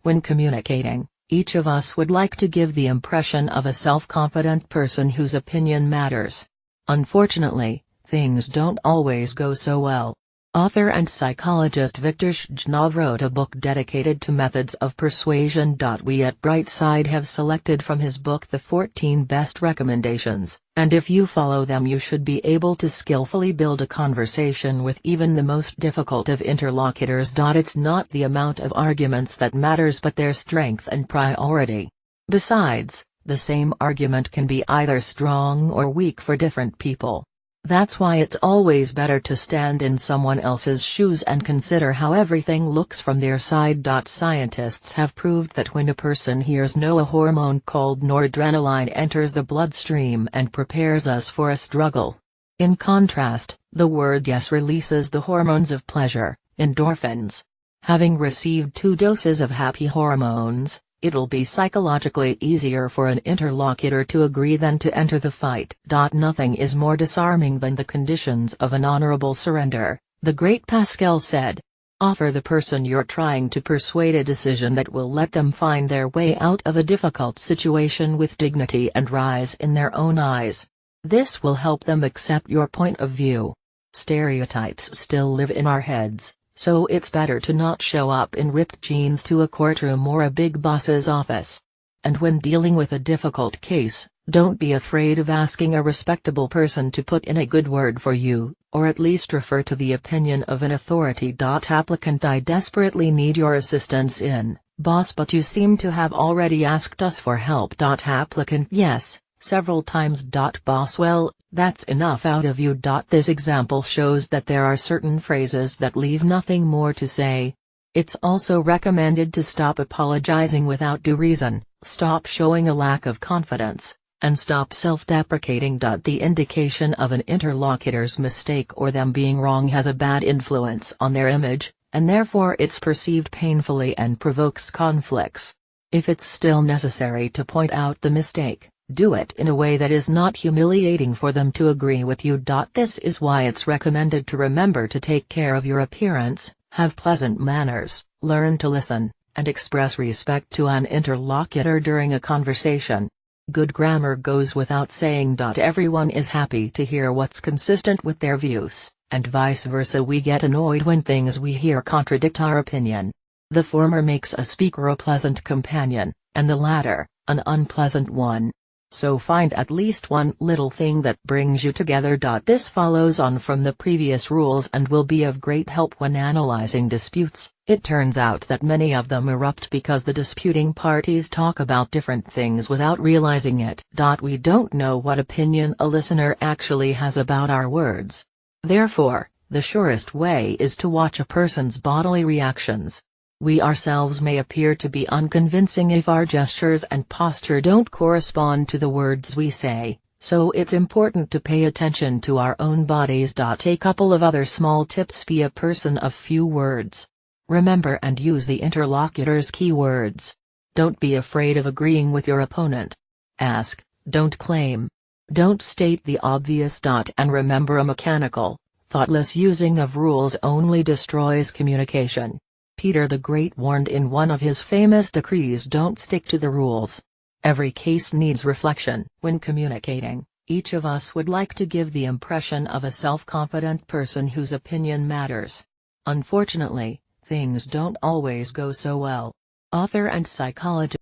When communicating, each of us would like to give the impression of a self-confident person whose opinion matters. Unfortunately, things don't always go so well. Author and psychologist Viktor Shchnov wrote a book dedicated to methods of persuasion. We at Brightside have selected from his book the 14 best recommendations, and if you follow them you should be able to skillfully build a conversation with even the most difficult of interlocutors. It's not the amount of arguments that matters but their strength and priority. Besides, the same argument can be either strong or weak for different people. That's why it's always better to stand in someone else's shoes and consider how everything looks from their side. Scientists have proved that when a person hears no, a hormone called noradrenaline enters the bloodstream and prepares us for a struggle. In contrast, the word yes releases the hormones of pleasure, endorphins. Having received 2 doses of happy hormones, it'll be psychologically easier for an interlocutor to agree than to enter the fight. Nothing is more disarming than the conditions of an honorable surrender, the great Pascal said. Offer the person you're trying to persuade a decision that will let them find their way out of a difficult situation with dignity and rise in their own eyes. This will help them accept your point of view. Stereotypes still live in our heads, so it's better to not show up in ripped jeans to a courtroom or a big boss's office. And when dealing with a difficult case, don't be afraid of asking a respectable person to put in a good word for you, or at least refer to the opinion of an authority. Applicant: I desperately need your assistance in, boss, but you seem to have already asked us for help. Applicant: yes, several times. Boss: well, that's enough out of you. This example shows that there are certain phrases that leave nothing more to say. It's also recommended to stop apologizing without due reason, stop showing a lack of confidence, and stop self-deprecating. The indication of an interlocutor's mistake or them being wrong has a bad influence on their image, and therefore it's perceived painfully and provokes conflicts. If it's still necessary to point out the mistake, do it in a way that is not humiliating for them to agree with you. This is why it's recommended to remember to take care of your appearance, have pleasant manners, learn to listen, and express respect to an interlocutor during a conversation. Good grammar goes without saying. Everyone is happy to hear what's consistent with their views, and vice versa. We get annoyed when things we hear contradict our opinion. The former makes a speaker a pleasant companion, and the latter, an unpleasant one. So find at least one little thing that brings you together. This follows on from the previous rules and will be of great help when analyzing disputes. It turns out that many of them erupt because the disputing parties talk about different things without realizing it. We don't know what opinion a listener actually has about our words. Therefore, the surest way is to watch a person's bodily reactions. We ourselves may appear to be unconvincing if our gestures and posture don't correspond to the words we say, so it's important to pay attention to our own bodies. A couple of other small tips: be a person of few words. Remember and use the interlocutor's keywords. Don't be afraid of agreeing with your opponent. Ask, don't claim. Don't state the obvious. And remember, a mechanical, thoughtless using of rules only destroys communication. Peter the Great warned in one of his famous decrees, don't stick to the rules. Every case needs reflection. When communicating, each of us would like to give the impression of a self-confident person whose opinion matters. Unfortunately, things don't always go so well. Author and psychologist